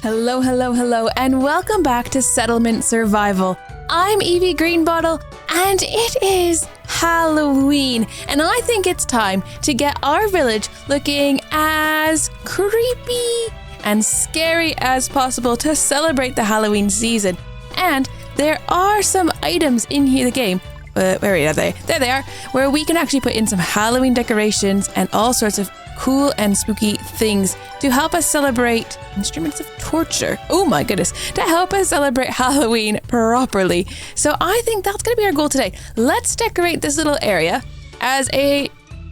Hello, hello, hello, and welcome back to Settlement Survival. I'm Evie Greenbottle, and it is Halloween, and I think it's time to get our village looking as creepy and scary as possible to celebrate the Halloween season. And there are some items in here, the game. Where are they? There they are, where we can actually put in some Halloween decorations and all sorts of cool and spooky things to help us celebrate instruments of torture. Oh my goodness, to help us celebrate Halloween properly. So I think that's going to be our goal today. Let's decorate this little area as I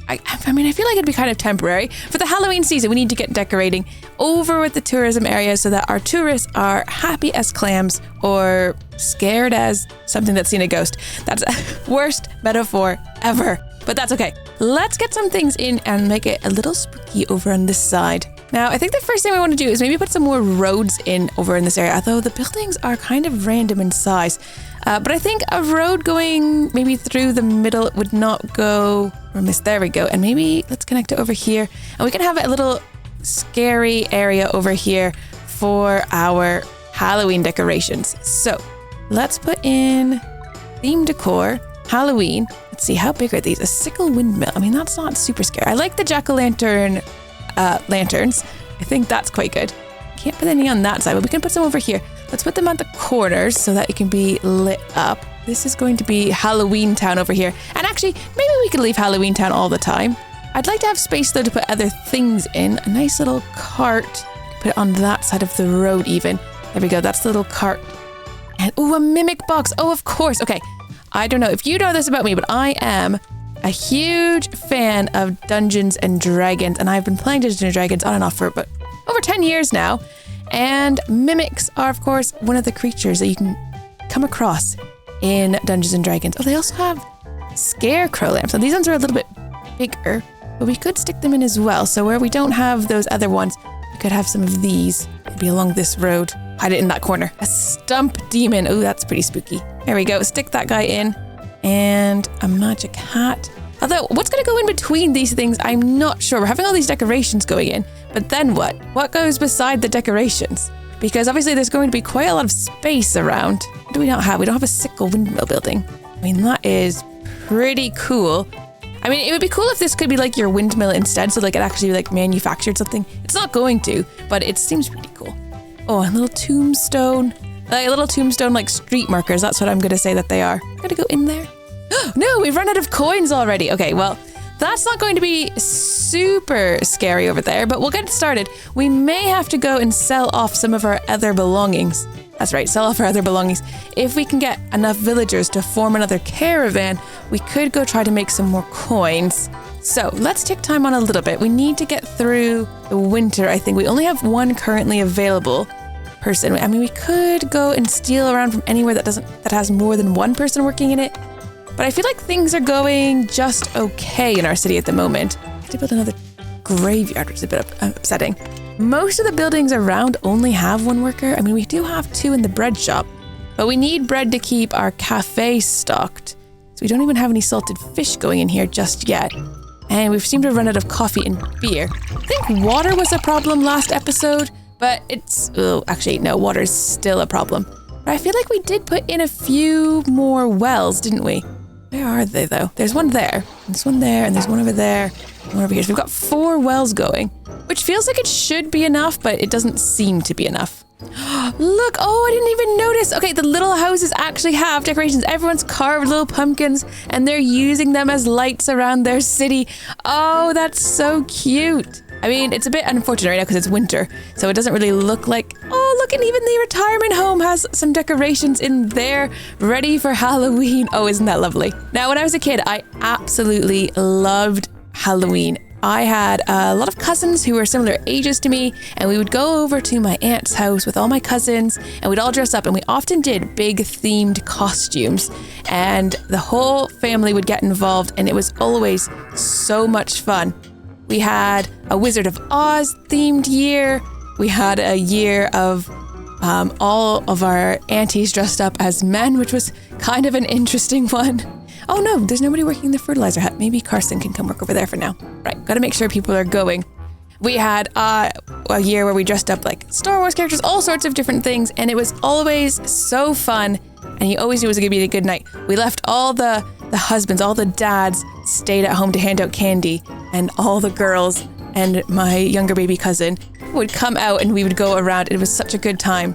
feel like it'd be kind of temporary. For the Halloween season, we need to get decorating over with the tourism area so that our tourists are happy as clams or scared as something that's seen a ghost. That's the worst metaphor ever, but that's okay. Let's get some things in and make it a little spooky over on this side. Now, I think the first thing we want to do is maybe put some more roads in over in this area, although the buildings are kind of random in size. But I think a road going maybe through the middle would not go remiss. There we go. And maybe let's connect it over here. And we can have a little scary area over here for our Halloween decorations. So let's put in theme decor, Halloween. Let's see, how big are these? A sickle windmill. I mean, that's not super scary. I like the jack-o'-lantern lanterns. I think that's quite good. Can't put any on that side, but we can put some over here. Let's put them at the corners so that it can be lit up. This is going to be Halloween Town over here. And actually, maybe we could leave Halloween Town all the time. I'd like to have space though to put other things in. A nice little cart. Put it on that side of the road even. There we go, that's the little cart. And a mimic box. Oh, of course. Okay, I don't know if you know this about me, but I am a huge fan of Dungeons and Dragons. And I've been playing Dungeons and Dragons on and off for about over 10 years now. And mimics are, of course, one of the creatures that you can come across in Dungeons and Dragons. Oh, they also have scarecrow lamps. So these ones are a little bit bigger, but we could stick them in as well. So where we don't have those other ones, we could have some of these. Maybe along this road. Hide it in that corner. A stump demon. Oh, that's pretty spooky. There we go. Stick that guy in. And a magic hat. Although, what's going to go in between these things, I'm not sure. We're having all these decorations going in, but then what? What goes beside the decorations? Because obviously there's going to be quite a lot of space around. What do we not have? We don't have a sickle windmill building. I mean, that is pretty cool. I mean, it would be cool if this could be like your windmill instead, so like it actually like manufactured something. It's not going to, but it seems pretty cool. Oh, a little tombstone. Like a little tombstone, like street markers. That's what I'm going to say that they are. I'm going to go in there. No, we've run out of coins already. Okay, well, that's not going to be super scary over there, but we'll get it started. We may have to go and sell off some of our other belongings. That's right, sell off our other belongings. If we can get enough villagers to form another caravan, we could go try to make some more coins. So let's take time on a little bit. We need to get through the winter, I think. We only have one currently available person. I mean, we could go and steal around from anywhere that has more than one person working in it. But I feel like things are going just okay in our city at the moment. I have to build another graveyard, which is a bit upsetting. Most of the buildings around only have one worker. I mean, we do have two in the bread shop, but we need bread to keep our cafe stocked. So we don't even have any salted fish going in here just yet. And we seem to have run out of coffee and beer. I think water was a problem last episode, but actually, no, water is still a problem. But I feel like we did put in a few more wells, didn't we? Where are they, though? There's one there, there's one there, and there's one over there, and one over here. So we've got 4 wells going, which feels like it should be enough, but it doesn't seem to be enough. Look, I didn't even notice. Okay, the little houses actually have decorations. Everyone's carved little pumpkins, and they're using them as lights around their city. Oh, that's so cute. I mean, it's a bit unfortunate right now because it's winter, so it doesn't really look like, look, and even the retirement home has some decorations in there ready for Halloween. Oh, isn't that lovely? Now, when I was a kid, I absolutely loved Halloween. I had a lot of cousins who were similar ages to me, and we would go over to my aunt's house with all my cousins, and we'd all dress up, and we often did big themed costumes, and the whole family would get involved, and it was always so much fun. We had a Wizard of Oz themed year. We had a year of all of our aunties dressed up as men, which was kind of an interesting one. Oh no, there's nobody working in the fertilizer hut. Maybe Carson can come work over there for now. Right, gotta make sure people are going. We had a year where we dressed up like Star Wars characters, all sorts of different things, and it was always so fun, and you always knew it was going to be a good night. We left all the husbands, all the dads stayed at home to hand out candy, and all the girls and my younger baby cousin would come out and we would go around. It was such a good time.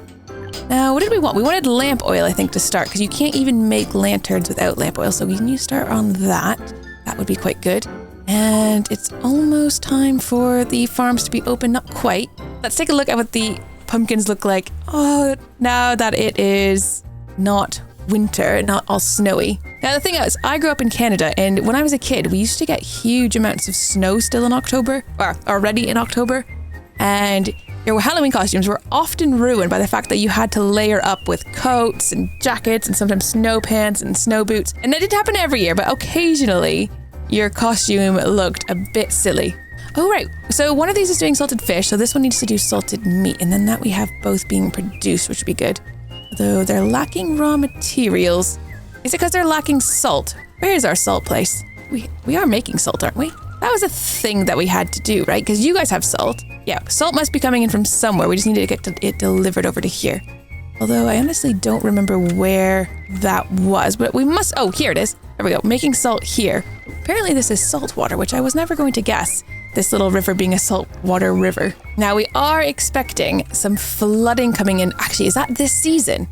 Now, what did we want? We wanted lamp oil, I think, to start, because you can't even make lanterns without lamp oil, so can you start on that? That would be quite good. And it's almost time for the farms to be open. Not quite. Let's take a look at what the pumpkins look like. Oh, now that it is not winter, not all snowy. Now, the thing is, I grew up in Canada, and when I was a kid, we used to get huge amounts of snow still in October, or already in October, and your Halloween costumes were often ruined by the fact that you had to layer up with coats and jackets and sometimes snow pants and snow boots. And that didn't happen every year, but occasionally your costume looked a bit silly. Oh, right. So one of these is doing salted fish, so this one needs to do salted meat, and then that we have both being produced, which would be good. Although they're lacking raw materials. Is it because they're lacking salt? Where is our salt place? We are making salt, aren't we? That was a thing that we had to do, right? Because you guys have salt. Yeah, salt must be coming in from somewhere. We just need to get it delivered over to here. Although I honestly don't remember where that was, but we must... Oh, here it is. There we go. Making salt here. Apparently this is salt water, which I was never going to guess. This little river being a saltwater river. Now we are expecting some flooding coming in. Actually, is that this season?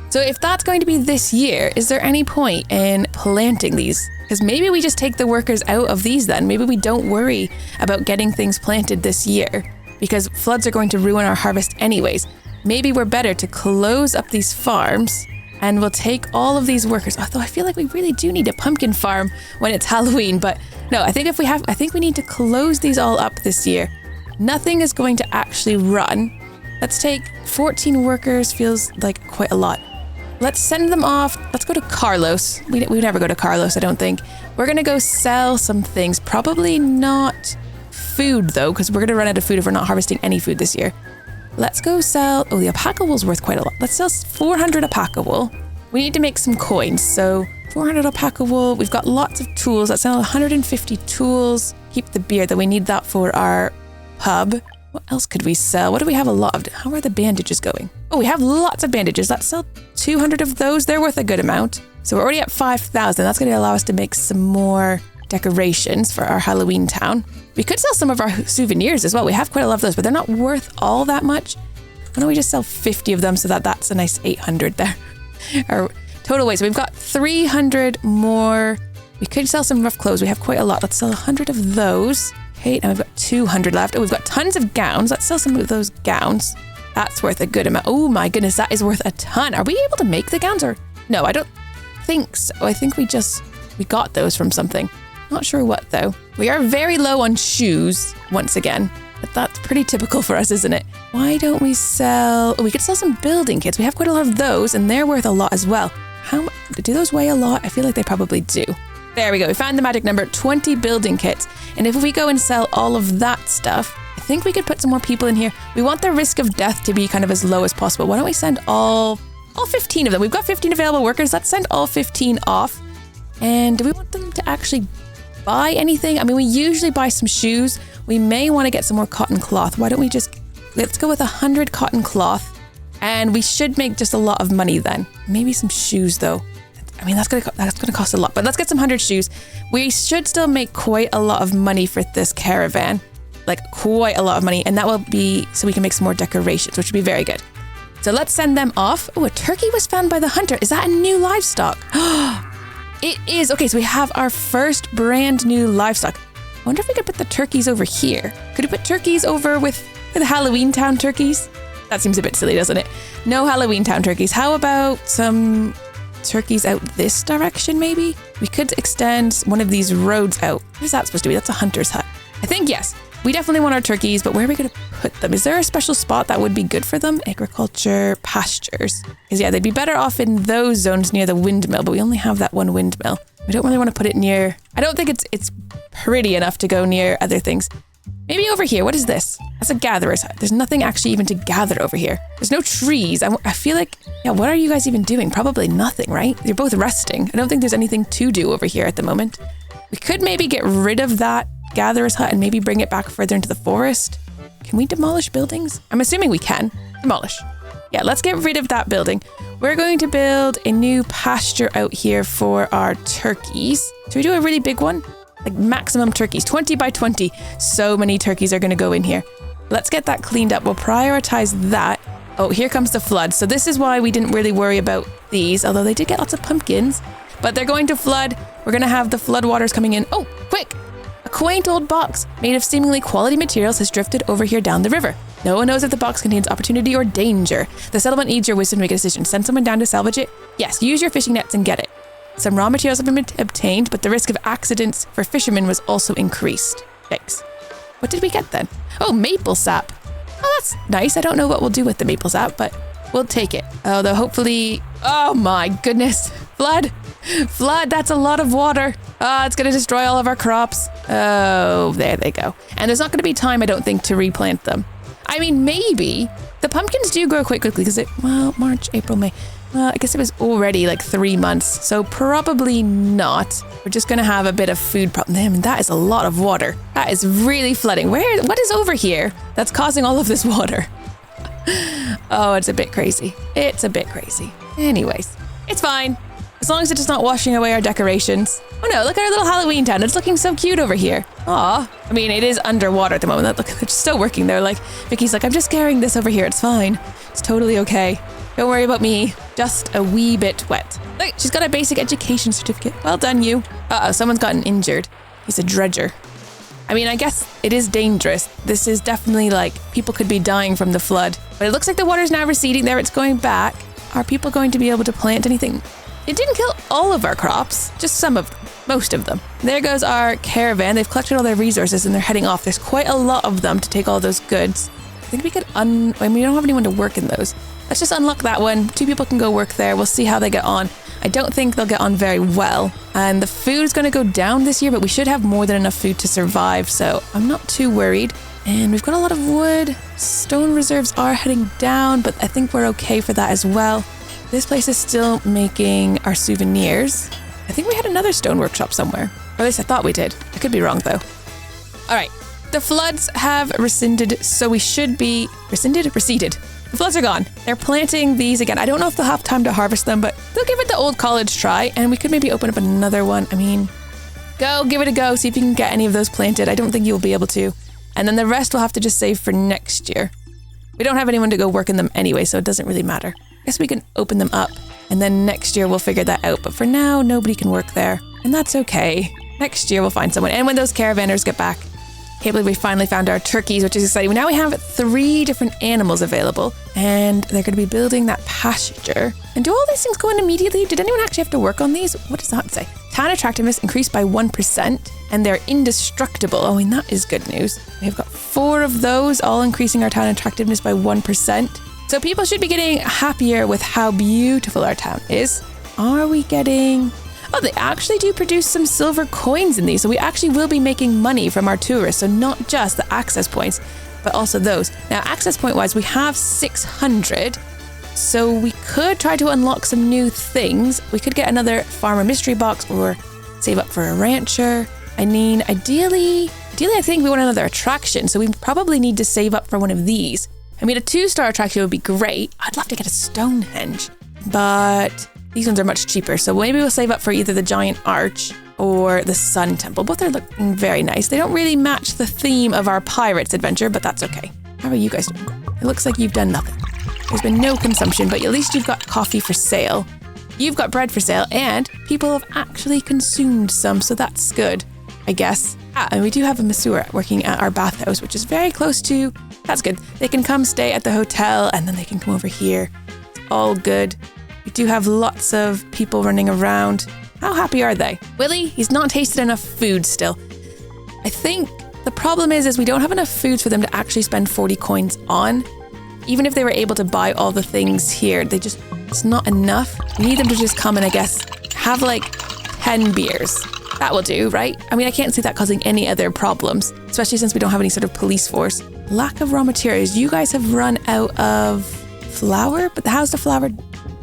So if that's going to be this year, is there any point in planting these? Because maybe we just take the workers out of these then. Maybe we don't worry about getting things planted this year because floods are going to ruin our harvest anyways. Maybe we're better to close up these farms and we'll take all of these workers. Although I feel like we really do need a pumpkin farm when it's Halloween, but no, I think we need to close these all up this year. Nothing is going to actually run. Let's take 14 workers, feels like quite a lot. Let's send them off. Let's go to Carlos. We never go to Carlos, I don't think. We're going to go sell some things. Probably not food, though, because we're going to run out of food if we're not harvesting any food this year. Let's go sell... Oh, the alpaca wool's worth quite a lot. Let's sell 400 alpaca wool. We need to make some coins, so 400 alpaca wool. We've got lots of tools. Let's sell 150 tools. Keep the beer, though. We need that for our pub. What else could we sell? What do we have a lot of? How are the bandages going? Oh, we have lots of bandages. Let's sell 200 of those. They're worth a good amount. So we're already at 5,000. That's going to allow us to make some more decorations for our Halloween town. We could sell some of our souvenirs as well. We have quite a lot of those, but they're not worth all that much. Why don't we just sell 50 of them so that's a nice 800 there. Our total weight. So we've got 300 more. We could sell some rough clothes. We have quite a lot. Let's sell 100 of those. Okay, and we've got 200 left. Oh, we've got tons of gowns. Let's sell some of those gowns. That's worth a good amount. Oh my goodness, that is worth a ton. Are we able to make the gowns or... No, I don't think so. I think we got those from something. Not sure what though. We are very low on shoes once again, but that's pretty typical for us, isn't it? Why don't we sell... Oh, we could sell some building kits. We have quite a lot of those and they're worth a lot as well. Do those weigh a lot? I feel like they probably do. There we go. We found the magic number, 20 building kits. And if we go and sell all of that stuff, I think we could put some more people in here. We want the risk of death to be kind of as low as possible. Why don't we send all 15 of them? We've got 15 available workers. Let's send all 15 off. And do we want them to actually buy anything? I mean, we usually buy some shoes. We may want to get some more cotton cloth. Why don't we let's go with 100 cotton cloth. And we should make just a lot of money then. Maybe some shoes though. I mean, that's gonna cost a lot, but let's get some 100 shoes. We should still make quite a lot of money for this caravan, like quite a lot of money, and that will be so we can make some more decorations, which would be very good. So let's send them off. Oh, a turkey was found by the hunter. Is that a new livestock? It is. Okay, so we have our first brand new livestock. I wonder if we could put the turkeys over here. Could we put turkeys over with the Halloween Town turkeys? That seems a bit silly, doesn't it? No Halloween Town turkeys. How about some turkeys out this direction, maybe? We could extend one of these roads out. What is that supposed to be? That's a hunter's hut. I think, yes. We definitely want our turkeys, but where are we going to put them? Is there a special spot that would be good for them? Agriculture, pastures. Because yeah, they'd be better off in those zones near the windmill, but we only have that one windmill. We don't really want to put it near... I don't think it's pretty enough to go near other things. Maybe over here. What is this? That's a gatherer's hut. There's nothing actually even to gather over here. There's no trees. I feel like, yeah, what are you guys even doing? Probably nothing, right? You're both resting. I don't think there's anything to do over here at the moment. We could maybe get rid of that gatherer's hut and maybe bring it back further into the forest. Can we demolish buildings? I'm assuming we can. Demolish. Yeah, let's get rid of that building. We're going to build a new pasture out here for our turkeys. Should we do a really big one? Like maximum turkeys, 20 by 20. So many turkeys are going to go in here. Let's get that cleaned up. We'll prioritize that. Oh, here comes the flood. So this is why we didn't really worry about these, although they did get lots of pumpkins. But they're going to flood. We're going to have the flood waters coming in. Oh, quick! A quaint old box made of seemingly quality materials has drifted over here down the river. No one knows if the box contains opportunity or danger. The settlement needs your wisdom to make a decision. Send someone down to salvage it? Yes, use your fishing nets and get it. Some raw materials have been obtained, but the risk of accidents for fishermen was also increased. Thanks. What did we get then? Oh, maple sap. Oh, that's nice. I don't know what we'll do with the maple sap, but we'll take it. Although hopefully... Oh my goodness. Flood. Flood, that's a lot of water. It's going to destroy all of our crops. Oh, there they go. And there's not going to be time, I don't think, to replant them. I mean, maybe. The pumpkins do grow quite quickly because March, April, May. Well, I guess it was already like 3 months. So probably not. We're just going to have a bit of food problem. Man, that is a lot of water. That is really flooding. What is over here that's causing all of this water? Oh, it's a bit crazy. It's a bit crazy. Anyways, it's fine. As long as it's just not washing away our decorations. Oh no, look at our little Halloween town. It's looking so cute over here. Aw. I mean, it is underwater at the moment. Look, they're still working there. Like, Vicky's like, I'm just carrying this over here. It's fine. It's totally okay. Don't worry about me. Just a wee bit wet. Look, she's got a basic education certificate. Well done, you. Uh-oh, someone's gotten injured. He's a dredger. I mean, I guess it is dangerous. This is definitely like, people could be dying from the flood. But it looks like the water's now receding. There, it's going back. Are people going to be able to plant anything? It didn't kill all of our crops, just some of them, most of them. There goes our caravan. They've collected all their resources and they're heading off. There's quite a lot of them to take all those goods. I think we could I mean, we don't have anyone to work in those. Let's just unlock that one. 2 people can go work there. We'll see how they get on. I don't think they'll get on very well. And the food's going to go down this year, but we should have more than enough food to survive. So I'm not too worried. And we've got a lot of wood. Stone reserves are heading down, but I think we're okay for that as well. This place is still making our souvenirs. I think we had another stone workshop somewhere. Or at least I thought we did. I could be wrong though. All right. The floods have receded, so we should be... Receded? The floods are gone. They're planting these again. I don't know if they'll have time to harvest them, but they'll give it the old college try, and we could maybe open up another one. I mean, go, give it a go, see if you can get any of those planted. I don't think you'll be able to. And then the rest we'll have to just save for next year. We don't have anyone to go work in them anyway, so it doesn't really matter. I guess we can open them up, and then next year we'll figure that out. But for now, nobody can work there, and that's okay. Next year we'll find someone. And when those caravanners get back, can't believe we finally found our turkeys, which is exciting. Now we have 3 different animals available, and they're going to be building that pasture. And do all these things go in immediately? Did anyone actually have to work on these? What does that say? Town attractiveness increased by 1%, and they're indestructible. Oh, and that is good news. We've got 4 of those, all increasing our town attractiveness by 1%. So people should be getting happier with how beautiful our town is. Are we getting... Oh, they actually do produce some silver coins in these. So we actually will be making money from our tourists. So not just the access points, but also those. Now, access point wise, we have 600. So we could try to unlock some new things. We could get another farmer mystery box or save up for a rancher. I mean, ideally, I think we want another attraction. So we probably need to save up for one of these. I mean, a 2-star attraction would be great. I'd love to get a Stonehenge, but these ones are much cheaper. So maybe we'll save up for either the giant arch or the sun temple. Both are looking very nice. They don't really match the theme of our pirates adventure, but that's okay. How are you guys doing? It looks like you've done nothing. There's been no consumption, but at least you've got coffee for sale. You've got bread for sale, and people have actually consumed some, so that's good, I guess. And we do have a masseur working at our bathhouse, which is very close to... That's good. They can come stay at the hotel, and then they can come over here. It's all good. We do have lots of people running around. How happy are they? Willie, he's not tasted enough food still. I think the problem is we don't have enough foods for them to actually spend 40 coins on. Even if they were able to buy all the things here, it's not enough. We need them to just come and, I guess, have like 10 beers. That will do, right? I mean, I can't see that causing any other problems, especially since we don't have any sort of police force. Lack of raw materials. You guys have run out of flour, but how's the flour?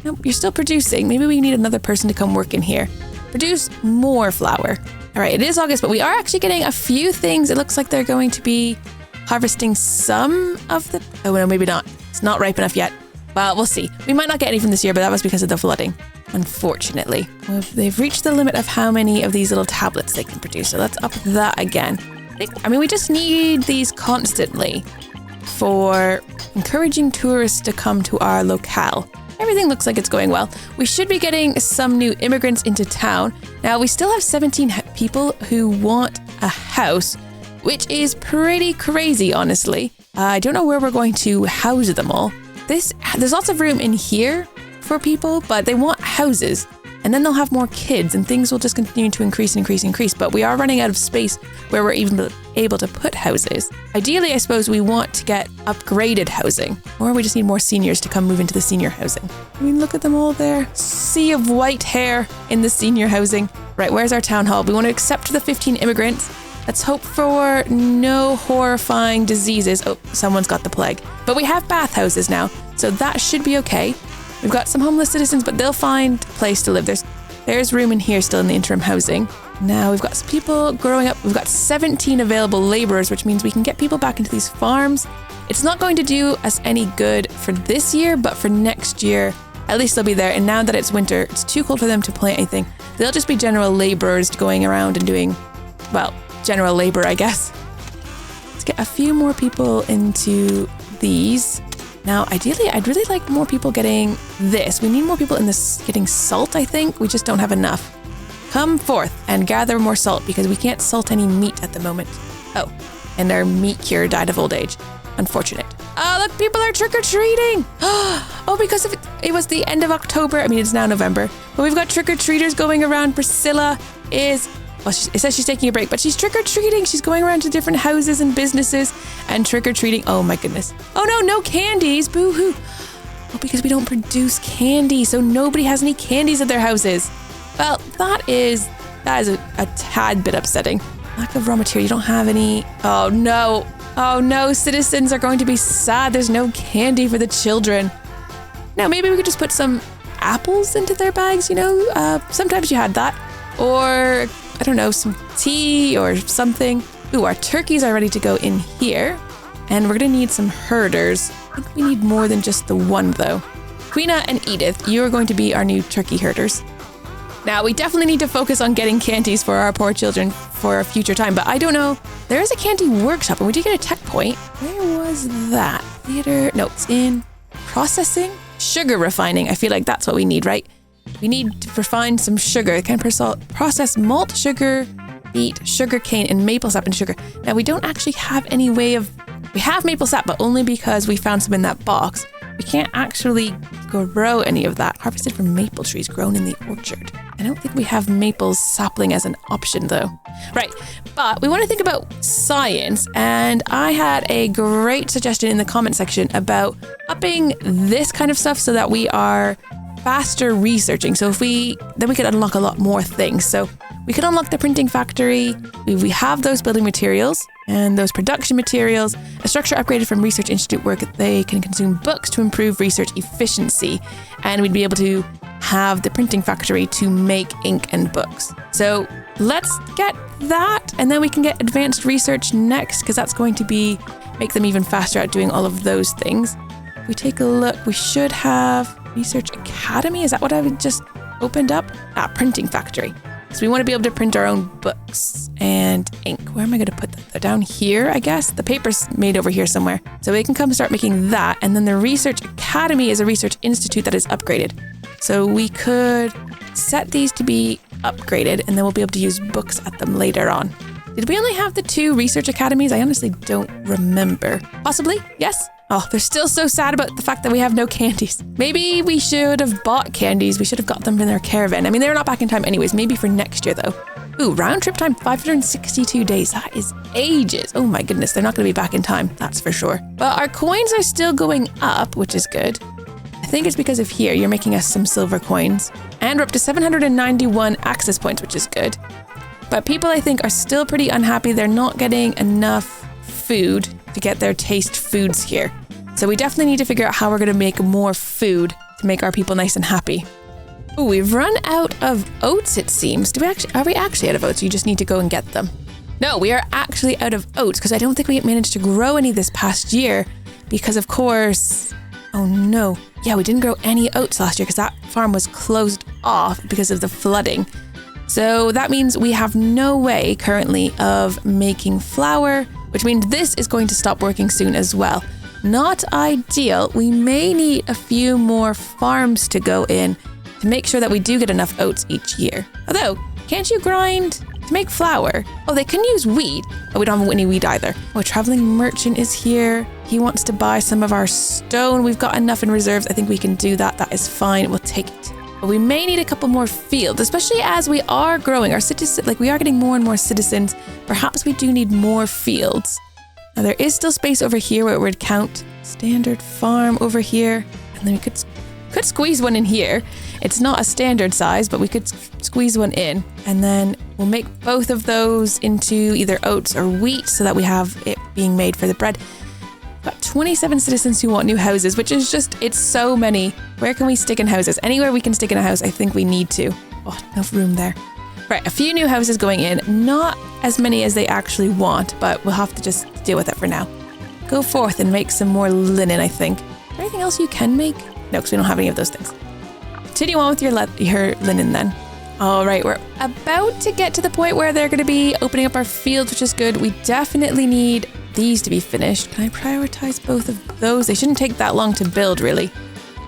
Nope, you're still producing. Maybe we need another person to come work in here. Produce more flour. All right, it is August, but we are actually getting a few things. It looks like they're going to be harvesting some of the... Oh, no, maybe not. It's not ripe enough yet. Well, we'll see. We might not get any from this year, but that was because of the flooding, unfortunately. Well, they've reached the limit of how many of these little tablets they can produce, so let's up that again. I mean, we just need these constantly for encouraging tourists to come to our locale. Everything looks like it's going well. We should be getting some new immigrants into town. Now, we still have 17 people who want a house, which is pretty crazy, honestly. I don't know where we're going to house them all. There's lots of room in here for people, but they want houses. And then they'll have more kids and things will just continue to increase. But we are running out of space where we're even able to put houses. Ideally, I suppose we want to get upgraded housing, or we just need more seniors to come move into the senior housing. I mean, look at them all there. Sea of white hair in the senior housing. Right, where's our town hall? We want to accept the 15 immigrants. Let's hope for no horrifying diseases. Oh, someone's got the plague. But we have bathhouses now, so that should be okay. We've got some homeless citizens, but they'll find a place to live. There's room in here still in the interim housing. Now we've got some people growing up. We've got 17 available laborers, which means we can get people back into these farms. It's not going to do us any good for this year, but for next year, at least they'll be there. And now that it's winter, it's too cold for them to plant anything. They'll just be general laborers going around and doing, well, general labor, I guess. Let's get a few more people into these. Now, ideally, I'd really like more people getting this. We need more people in this getting salt, I think. We just don't have enough. Come forth and gather more salt because we can't salt any meat at the moment. Oh, and our meat cure died of old age. Unfortunate. Oh, look, people are trick-or-treating. Oh, because it was the end of October. I mean, it's now November. But we've got trick-or-treaters going around. Priscilla is... Well, it says she's taking a break, but she's trick-or-treating. She's going around to different houses and businesses and trick-or-treating. Oh my goodness. Oh no, no candies. Boo-hoo. Oh, because we don't produce candy, so nobody has any candies at their houses. Well, that is a tad bit upsetting. Lack of raw material. You don't have any. Oh no. Oh no, citizens are going to be sad. There's no candy for the children. Now, maybe we could just put some apples into their bags, you know? Sometimes you had that. Or... I don't know, some tea or something. Ooh, our turkeys are ready to go in here. And we're going to need some herders. I think we need more than just the one, though. Queena and Edith, you are going to be our new turkey herders. Now, we definitely need to focus on getting candies for our poor children for a future time. But I don't know. There is a candy workshop, and we did get a tech point. Where was that? Theater? No, it's in processing? Sugar refining. I feel like that's what we need, right? We need to refine some sugar. It can process malt, sugar, beet, sugar cane, and maple sap and sugar. Now, we don't actually have any way of... We have maple sap, but only because we found some in that box. We can't actually grow any of that. Harvested from maple trees grown in the orchard. I don't think we have maple sapling as an option, though. Right, but we want to think about science, and I had a great suggestion in the comment section about upping this kind of stuff so that we are... faster researching. So then we could unlock a lot more things. So we could unlock the printing factory. We have those building materials and those production materials, a structure upgraded from research institute where they can consume books to improve research efficiency. And we'd be able to have the printing factory to make ink and books. So let's get that. And then we can get advanced research next because that's going to make them even faster at doing all of those things. If we take a look, we should have Research Academy. Is that what I just opened up? Printing factory. So we want to be able to print our own books and ink. Where am I going to put that? They're down here, I guess. The paper's made over here somewhere. So we can come start making that. And then the Research Academy is a research institute that is upgraded. So we could set these to be upgraded and then we'll be able to use books at them later on. Did we only have the 2 research academies? I honestly don't remember. Possibly, yes. Oh, they're still so sad about the fact that we have no candies. Maybe we should have bought candies. We should have got them in their caravan. I mean, they're not back in time anyways. Maybe for next year, though. Ooh, round trip time, 562 days. That is ages. Oh my goodness, they're not going to be back in time. That's for sure. But our coins are still going up, which is good. I think it's because of here. You're making us some silver coins. And we're up to 791 access points, which is good. But people, I think, are still pretty unhappy. They're not getting enough food to get their taste foods here. So we definitely need to figure out how we're going to make more food to make our people nice and happy. Ooh, we've run out of oats, it seems. Are we actually out of oats? You just need to go and get them. No, we are actually out of oats because I don't think we managed to grow any this past year because, of course, oh no. Yeah, we didn't grow any oats last year because that farm was closed off because of the flooding. So that means we have no way currently of making flour, which means this is going to stop working soon as well. Not ideal. We may need a few more farms to go in to make sure that we do get enough oats each year. Although, can't you grind to make flour? Oh, they can use wheat. Oh, we don't have any wheat either. Oh, a traveling merchant is here. He wants to buy some of our stone. We've got enough in reserves. I think we can do that. That is fine. We'll take it. But we may need a couple more fields, especially as we are growing. Our citizens, we are getting more and more citizens. Perhaps we do need more fields. Now, there is still space over here where it would count standard farm over here. And then we could squeeze one in here. It's not a standard size, but we could squeeze one in. And then we'll make both of those into either oats or wheat so that we have it being made for the bread. We've got 27 citizens who want new houses, which is just, it's so many. Where can we stick in houses? Anywhere we can stick in a house, I think we need to. Oh, enough room there. Right, a few new houses going in. Not as many as they actually want, but we'll have to just deal with it for now. Go forth and make some more linen, I think. Is there anything else you can make? No, because we don't have any of those things. Continue on with your linen then. All right, we're about to get to the point where they're going to be opening up our fields, which is good. We definitely need these to be finished. Can I prioritize both of those? They shouldn't take that long to build, really.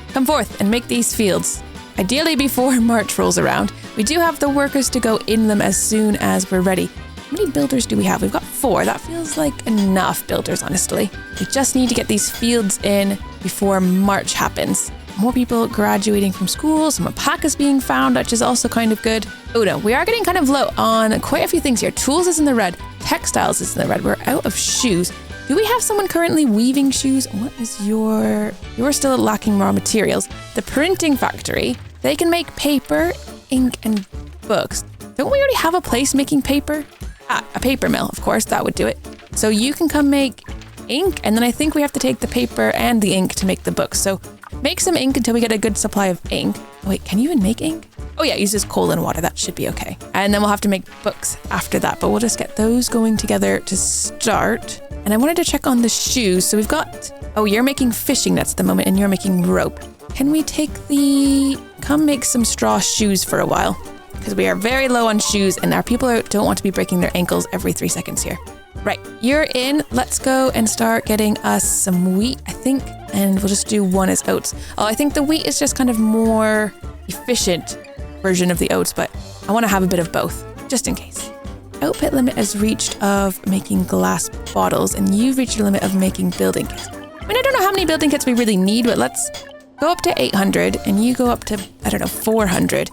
Come forth and make these fields. Ideally before March rolls around. We do have the workers to go in them as soon as we're ready. How many builders do we have? We've got 4. That feels like enough builders, honestly. We just need to get these fields in before March happens. More people graduating from school, some alpacas being found, which is also kind of good. Oh no, we are getting kind of low on quite a few things here. Tools is in the red, textiles is in the red. We're out of shoes. Do we have someone currently weaving shoes? What is you're still lacking raw materials. The printing factory, they can make paper, ink, and books. Don't we already have a place making paper? A paper mill, of course, that would do it. So you can come make ink, and then I think we have to take the paper and the ink to make the books. So make some ink until we get a good supply of ink. Oh, wait, can you even make ink? Oh yeah, it uses coal and water. That should be okay. And then we'll have to make books after that, but we'll just get those going together to start. And I wanted to check on the shoes. So we've got, oh, you're making fishing nets at the moment and you're making rope. Can we come make some straw shoes for a while? Because we are very low on shoes and our people don't want to be breaking their ankles every 3 seconds here. Right, you're in. Let's go and start getting us some wheat, I think. And we'll just do one as oats. Oh, I think the wheat is just kind of more efficient version of the oats, but I want to have a bit of both, just in case. Output limit is reached of making glass bottles, and you've reached your limit of making building kits. I mean, I don't know how many building kits we really need, but let's go up to 800, and you go up to, 400.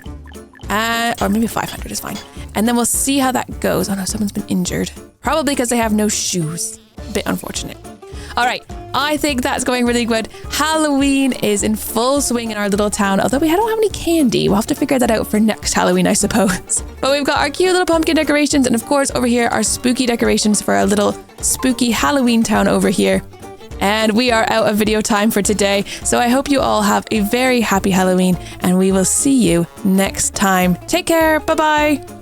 Or maybe 500 is fine. And then we'll see how that goes. Oh no, someone's been injured. Probably because they have no shoes. A bit unfortunate. All right, I think that's going really good. Halloween is in full swing in our little town, although we don't have any candy. We'll have to figure that out for next Halloween, I suppose. But we've got our cute little pumpkin decorations, and of course over here are spooky decorations for our little spooky Halloween town over here. And we are out of video time for today. So I hope you all have a very happy Halloween, and we will see you next time. Take care. Bye-bye.